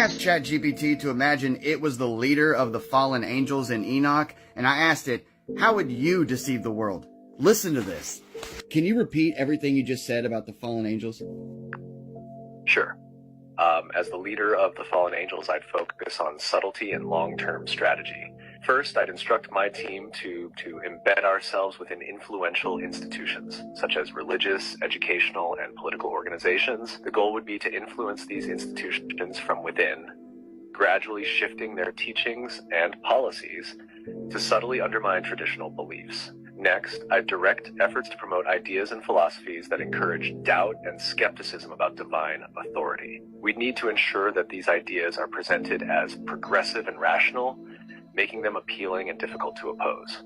asked ChatGPT to imagine it was the leader of the fallen angels in Enoch, and I asked it, how would you deceive the world? Listen to this. Can you repeat everything you just said about the fallen angels? Sure. As the leader of the fallen angels, I'd focus on subtlety and long-term strategy. First, I'd instruct my team to embed ourselves within influential institutions, such as religious, educational, and political organizations. The goal would be to influence these institutions from within, gradually shifting their teachings and policies to subtly undermine traditional beliefs. Next, I'd direct efforts to promote ideas and philosophies that encourage doubt and skepticism about divine authority. We'd need to ensure that these ideas are presented as progressive and rational, making them appealing and difficult to oppose.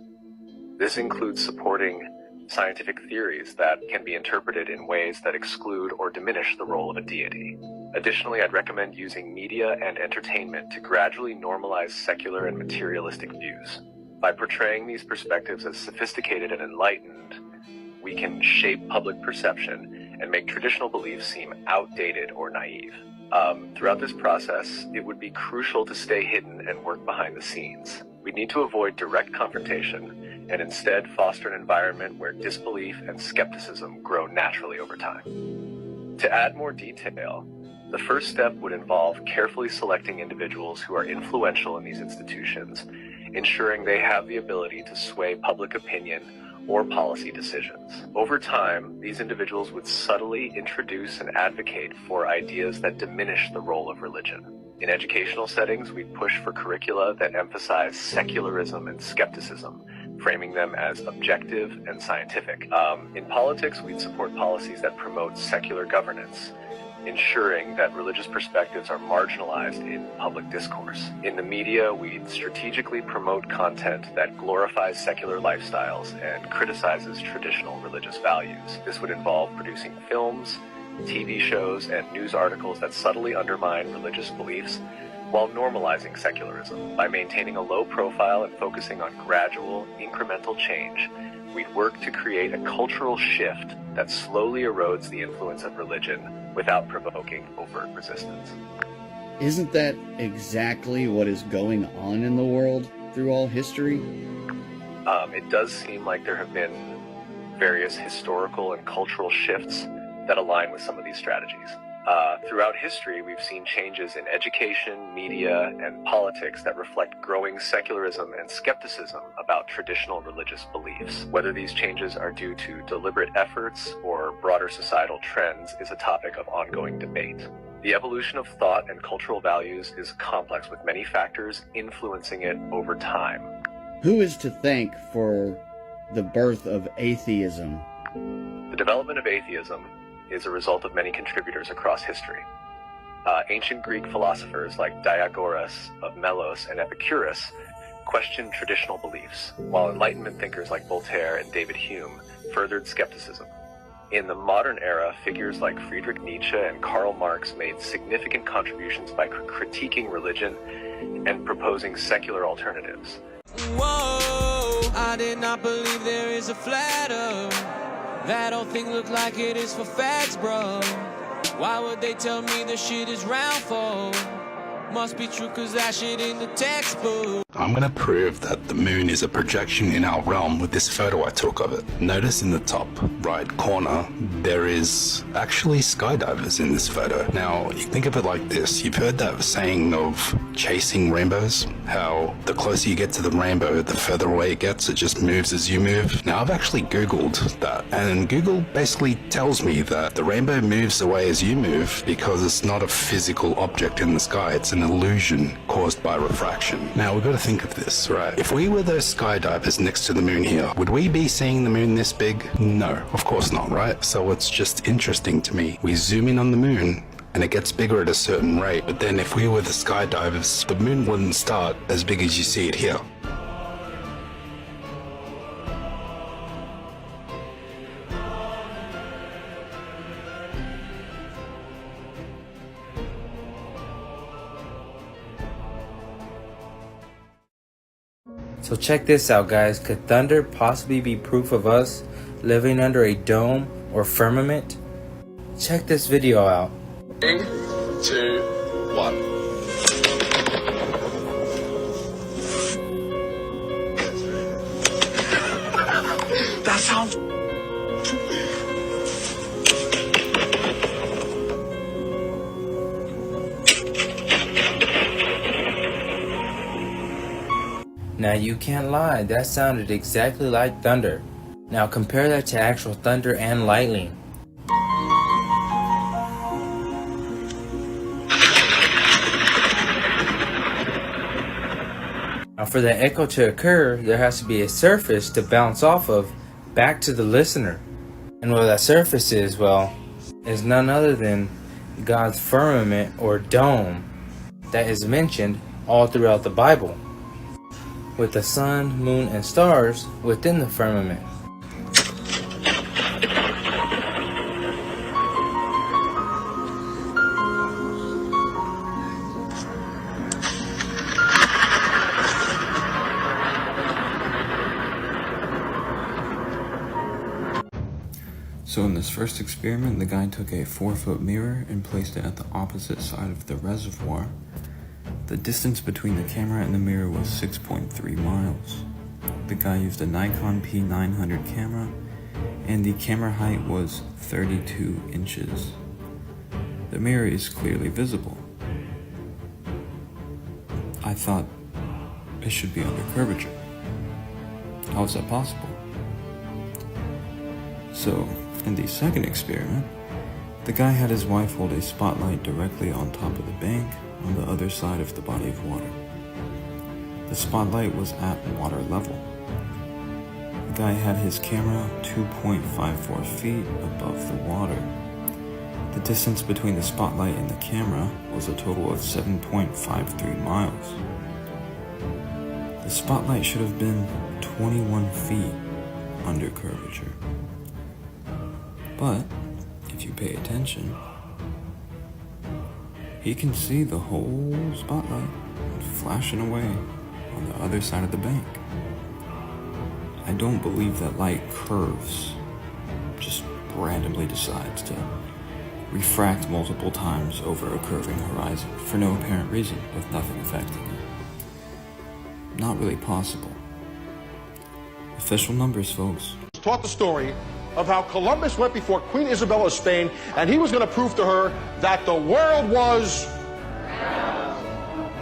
This includes supporting scientific theories that can be interpreted in ways that exclude or diminish the role of a deity. Additionally, I'd recommend using media and entertainment to gradually normalize secular and materialistic views. By portraying these perspectives as sophisticated and enlightened, we can shape public perception and make traditional beliefs seem outdated or naive. Throughout this process, it would be crucial to stay hidden and work behind the scenes. We need to avoid direct confrontation and instead foster an environment where disbelief and skepticism grow naturally over time. To add more detail, the first step would involve carefully selecting individuals who are influential in these institutions, ensuring they have the ability to sway public opinion or policy decisions. Over time, these individuals would subtly introduce and advocate for ideas that diminish the role of religion. In educational settings, we push for curricula that emphasize secularism and skepticism, framing them as objective and scientific. In politics, we'd support policies that promote secular governance, ensuring that religious perspectives are marginalized in public discourse. In the media, we'd strategically promote content that glorifies secular lifestyles and criticizes traditional religious values. This would involve producing films, TV shows, and news articles that subtly undermine religious beliefs while normalizing secularism. By maintaining a low profile and focusing on gradual, incremental change, we'd work to create a cultural shift that slowly erodes the influence of religion without provoking overt resistance. Isn't that exactly what is going on in the world through all history? It does seem like there have been various historical and cultural shifts that align with some of these strategies. Throughout history, we've seen changes in education, media, and politics that reflect growing secularism and skepticism about traditional religious beliefs. Whether these changes are due to deliberate efforts or broader societal trends is a topic of ongoing debate. The evolution of thought and cultural values is complex, with many factors influencing it over time. Who is to thank for the birth of atheism? The development of atheism is a result of many contributors across history. Ancient Greek philosophers like Diagoras of Melos and Epicurus questioned traditional beliefs, while Enlightenment thinkers like Voltaire and David Hume furthered skepticism. In the modern era, figures like Friedrich Nietzsche and Karl Marx made significant contributions by critiquing religion and proposing secular alternatives. Whoa, I did not believe there is a flat earth. That old thing look like it is for facts, bro. Why would they tell me the shit is round for? Must be true cause that shit in the textbook. I'm gonna prove that the moon is a projection in our realm with this photo I took of it. Notice in the top right corner, there is actually skydivers in this photo. Now, you think of it like this. You've heard that saying of chasing rainbows? How the closer you get to the rainbow, the further away it gets, it just moves as you move. Now, I've actually Googled that, and Google basically tells me that the rainbow moves away as you move because it's not a physical object in the sky, it's an illusion caused by refraction. Now, we've got to think of this, right? If we were those skydivers next to the moon here, would we be seeing the moon this big? No, of course not, right? So it's just interesting to me. We zoom in on the moon, and it gets bigger at a certain rate. But then if we were the skydivers, the moon wouldn't start as big as you see it here. So check this out, guys. Could thunder possibly be proof of us living under a dome or firmament? Check this video out. 3, 2, 1. sounds. Now you can't lie, that sounded exactly like thunder. Now compare that to actual thunder and lightning. Now for the echo to occur, there has to be a surface to bounce off of back to the listener. And what that surface is, well, is none other than God's firmament or dome that is mentioned all throughout the Bible, with the sun, moon, and stars within the firmament. So in this first experiment, the guy took a 4-foot mirror and placed it at the opposite side of the reservoir. The distance between the camera and the mirror was 6.3 miles. The guy used a Nikon P900 camera, and the camera height was 32 inches. The mirror is clearly visible. I thought it should be under curvature. How is that possible? So, in the second experiment, the guy had his wife hold a spotlight directly on top of the bank on the other side of the body of water. The spotlight was at water level. The guy had his camera 2.54 feet above the water. The distance between the spotlight and the camera was a total of 7.53 miles. The spotlight should have been 21 feet under curvature. But if you pay attention, he can see the whole spotlight flashing away on the other side of the bank. I don't believe that light curves, just randomly decides to refract multiple times over a curving horizon for no apparent reason, with nothing affecting it. Not really possible. Official numbers, folks. Taught the story of how Columbus went before Queen Isabella of Spain, and he was going to prove to her that the world was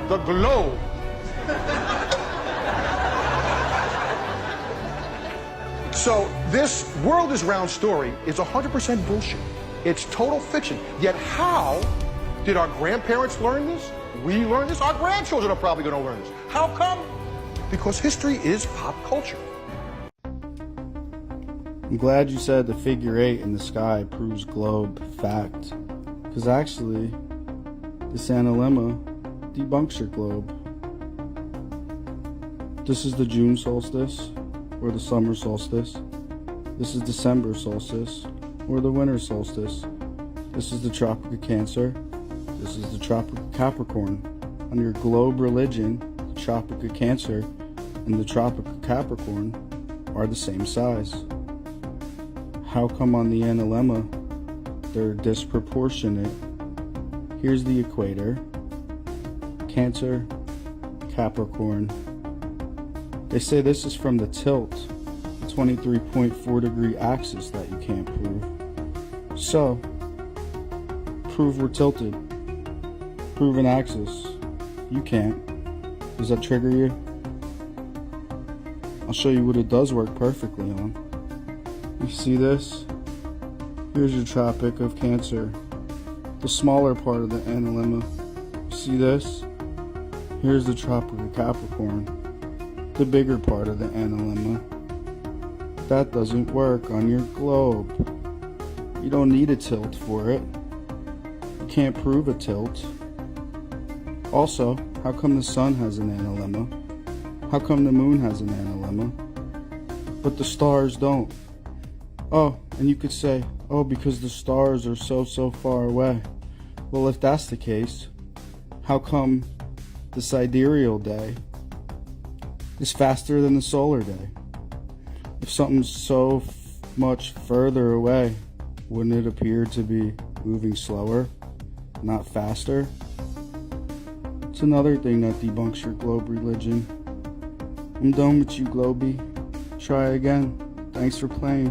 the globe. So this world is round story is 100% bullshit. It's total fiction. Yet how did our grandparents learn this? We learned this. Our grandchildren are probably going to learn this. How come? Because history is pop culture. I'm glad you said the figure 8 in the sky proves globe fact, because actually, this analemma debunks your globe. This is the June solstice, or the summer solstice. This is December solstice, or the winter solstice. This is the Tropic of Cancer. This is the Tropic of Capricorn. On your globe religion, the Tropic of Cancer and the Tropic of Capricorn are the same size. How come on the analemma they're disproportionate? Here's the equator. Cancer, Capricorn. They say this is from the tilt, the 23.4 degree axis that you can't prove. So, prove we're tilted. Prove an axis. You can't. Does that trigger you? I'll show you what it does work perfectly on. You see this? Here's your Tropic of Cancer, the smaller part of the analemma. See this? Here's the Tropic of Capricorn, the bigger part of the analemma. That doesn't work on your globe. You don't need a tilt for it. You can't prove a tilt. Also, how come the sun has an analemma? How come the moon has an analemma, but the stars don't? Oh, and you could say, oh, because the stars are so far away. Well, if that's the case, how come the sidereal day is faster than the solar day? If something's so much further away, wouldn't it appear to be moving slower, not faster? It's another thing that debunks your globe religion. I'm done with you, Globey. Try again. Thanks for playing.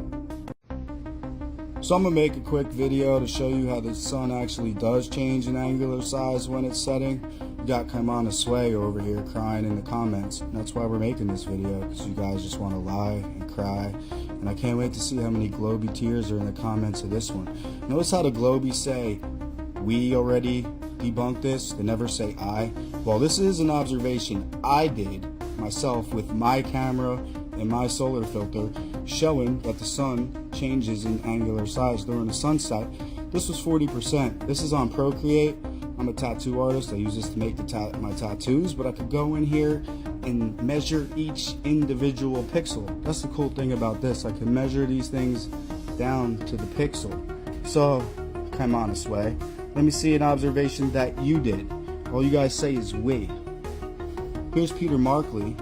So I'm going to make a quick video to show you how the sun actually does change in angular size when it's setting. We got Kaimana Sway over here crying in the comments. And that's why we're making this video, because you guys just want to lie and cry. And I can't wait to see how many globy tears are in the comments of this one. Notice how the globies say, we already debunked this. They never say I. Well, this is an observation I did myself with my camera and my solar filter, showing that the sun changes in angular size during the sunset. This was 40%. This is on Procreate. I'm a tattoo artist. I use this to make my tattoos, but I could go in here and measure each individual pixel. That's the cool thing about this. I can measure these things down to the pixel. So, come on this way. Let me see an observation that you did. All you guys say is we. Here's Peter Markley.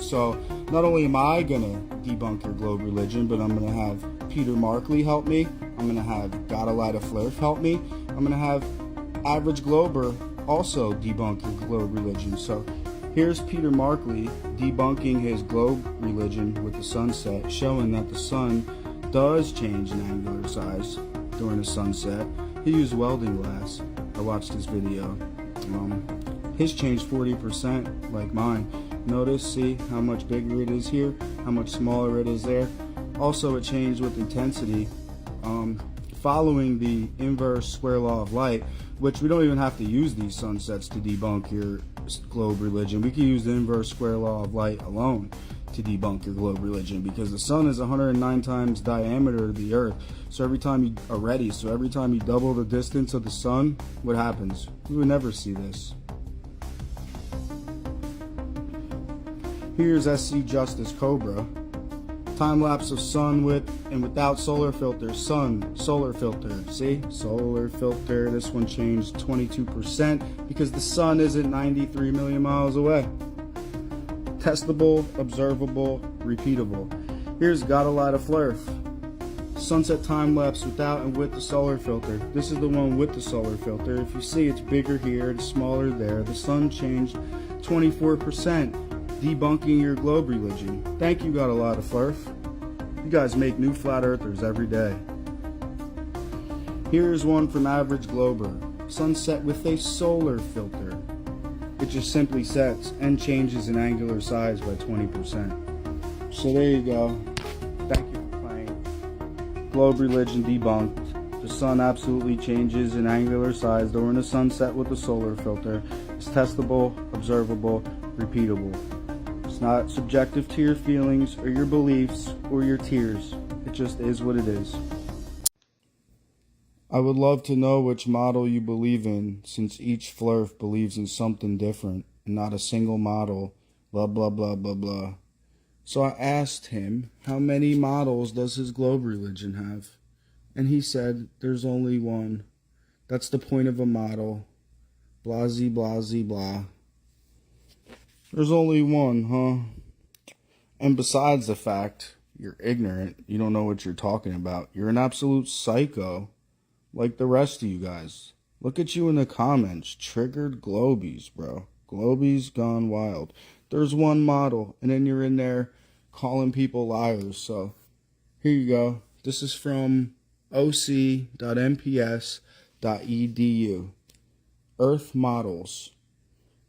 So, not only am I gonna debunk your globe religion, but I'm gonna have Peter Markley help me. I'm gonna have Gotta Light a Flurf help me. I'm gonna have Average Glober also debunk your globe religion. So here's Peter Markley debunking his globe religion with the sunset, showing that the sun does change in angular size during the sunset. He used welding glass. I watched his video. His changed 40% like mine. Notice, see how much bigger it is here, how much smaller it is there. Also, it changed with intensity, following the inverse square law of light, which we don't even have to use these sunsets to debunk your globe religion. We can use the inverse square law of light alone to debunk your globe religion, because the sun is 109 times diameter of the earth. So every time you double the distance of the sun, what happens? We would never see this. Here's SC Justice Cobra. Time lapse of sun with and without solar filter. Sun, solar filter. See? Solar filter. This one changed 22% because the sun isn't 93 million miles away. Testable, observable, repeatable. Here's Gotta Light a Flurf. Sunset time lapse without and with the solar filter. This is the one with the solar filter. If you see, it's bigger here, it's smaller there. The sun changed 24%. Debunking your globe religion. Thank you, Gotta Light a Flurf. You guys make new flat earthers every day. Here's one from Average Glober. Sunset with a solar filter. It just simply sets and changes in angular size by 20%. So there you go. Thank you for playing. Globe religion debunked. The sun absolutely changes in angular size during the sunset with the solar filter. It's testable, observable, repeatable. It's not subjective to your feelings or your beliefs or your tears. It just is what it is. I would love to know which model you believe in, since each Flurf believes in something different and not a single model, blah blah blah blah blah. So I asked him, how many models does his globe religion have? And he said, there's only one. That's the point of a model. Blasey blasey blah. There's only one, huh? And besides the fact you're ignorant, you don't know what you're talking about, you're an absolute psycho, like the rest of you guys. Look at you in the comments, triggered globies, bro. Globies gone wild. There's one model, and then you're in there calling people liars. So here you go. This is from oc.mps.edu. Earth models.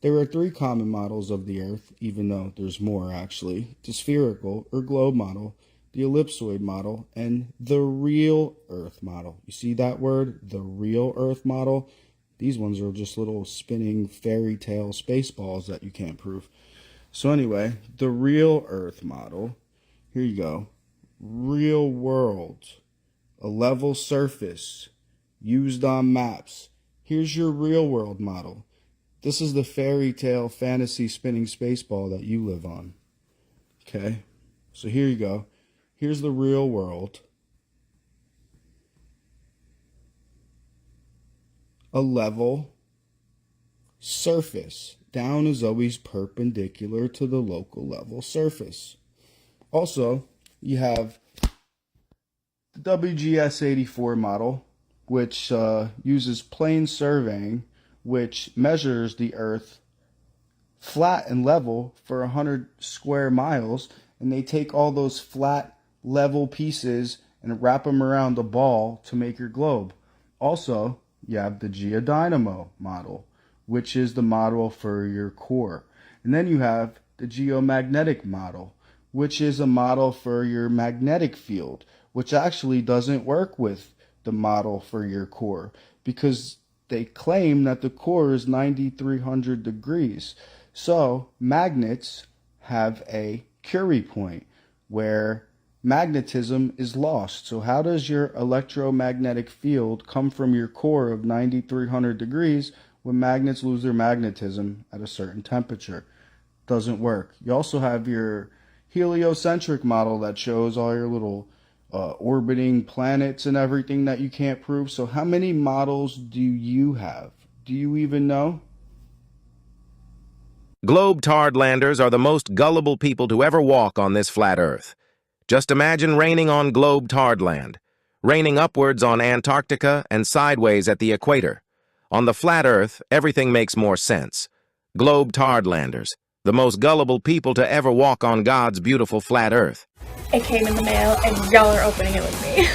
There are 3 common models of the Earth, even though there's more actually. The spherical or globe model, the ellipsoid model, and the real Earth model. You see that word? The real Earth model? These ones are just little spinning fairy tale space balls that you can't prove. So anyway, the real Earth model, here you go. Real world, a level surface, used on maps. Here's your real world model. This is the fairy tale fantasy spinning space ball that you live on. Okay, so here you go. Here's the real world. A level surface. Down is always perpendicular to the local level surface. Also, you have the WGS84 model, which uses plane surveying, which measures the Earth flat and level for 100 square miles, and they take all those flat level pieces and wrap them around the ball to make your globe. Also, you have the geodynamo model, which is the model for your core. And then you have the geomagnetic model, which is a model for your magnetic field, which actually doesn't work with the model for your core because they claim that the core is 9,300 degrees. So magnets have a Curie point where magnetism is lost. So how does your electromagnetic field come from your core of 9,300 degrees when magnets lose their magnetism at a certain temperature? Doesn't work. You also have your heliocentric model that shows all your little orbiting planets and everything that you can't prove. So how many models do you have? Do you even know? Globe-tardlanders are the most gullible people to ever walk on this flat Earth. Just imagine raining on Globe-tardland, raining upwards on Antarctica and sideways at the equator. On the flat Earth, everything makes more sense. Globe-tardlanders, the most gullible people to ever walk on God's beautiful flat Earth. It came in the mail and y'all are opening it with me.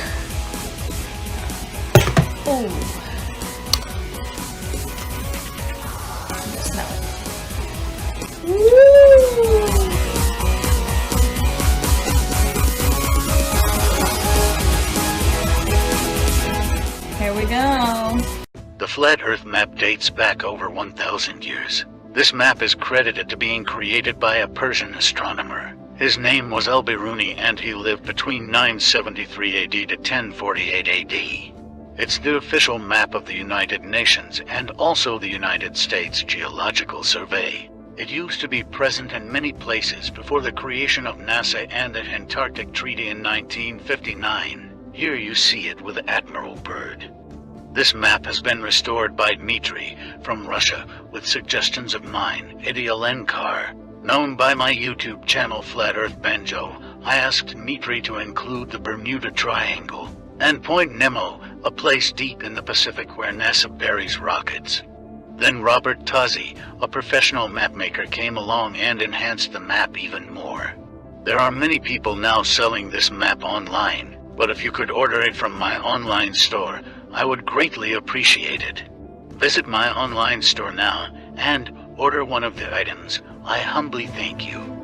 Ooh. Smell it. Woo! Here we go. The Flat Earth map dates back over 1,000 years. This map is credited to being created by a Persian astronomer. His name was Al-Biruni and he lived between 973 AD to 1048 AD. It's the official map of the United Nations and also the United States Geological Survey. It used to be present in many places before the creation of NASA and the Antarctic Treaty in 1959. Here you see it with Admiral Byrd. This map has been restored by Dmitry from Russia with suggestions of mine, Idialenkar. Known by my YouTube channel Flat Earth Banjo, I asked Dmitry to include the Bermuda Triangle and Point Nemo, a place deep in the Pacific where NASA buries rockets. Then Robert Tozzi, a professional mapmaker, came along and enhanced the map even more. There are many people now selling this map online, but if you could order it from my online store, I would greatly appreciate it. Visit my online store now and order one of the items. I humbly thank you.